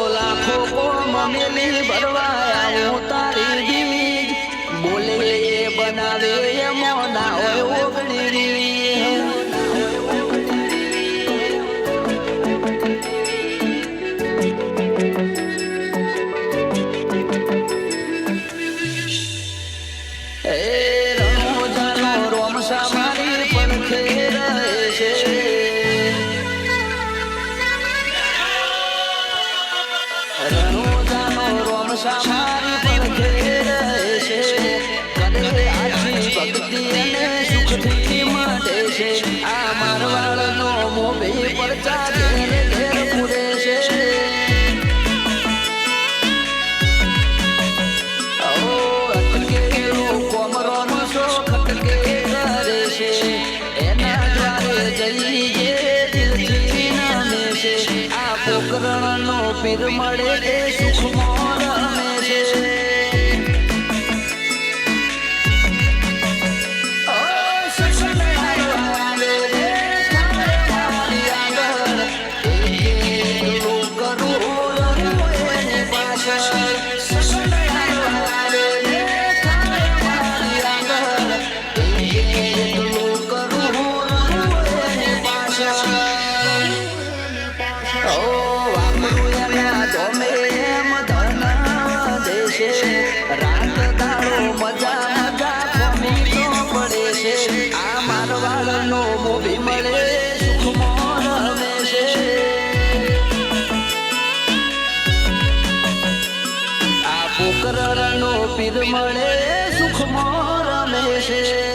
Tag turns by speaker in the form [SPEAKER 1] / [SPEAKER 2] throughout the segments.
[SPEAKER 1] લાખો મમેલી ભરવાય હું તારી બીજ બોલે એ બનાવે મોના હોય ઓગણી આ મારવાડ નો મોભી પડતા ઘેર ઘેર પૂરે છે અટકેલું કોમરો નો શોખ અટકે કરે છે એના દ્વારે જઈએ દિલથી નામે છે આ પોકરણ નો પીર મળે એ સુખમાં રમે છે પીર મળે સુખમાં રમે છે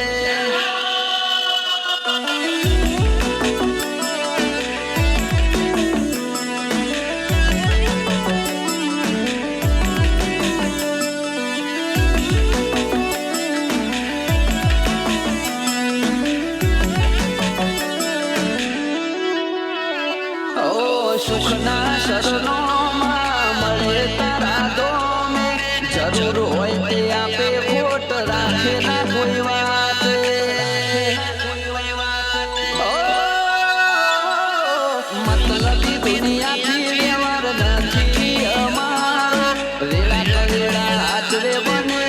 [SPEAKER 1] સુખના શરણો માં મળે તારા દોમે જરૂર હોય તે આપે ખોટ રાખે ના કોઈ વાત મતલબી દુનિયાથી વ્યવહાર નથી અમારો વેળા કવેળા હાથવે બને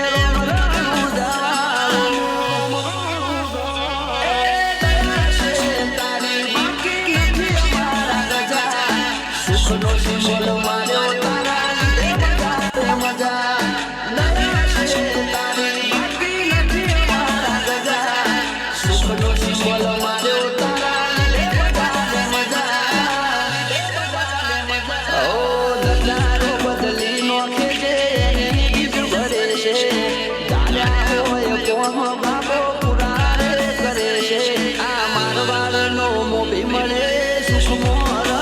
[SPEAKER 1] મળે સુખમાં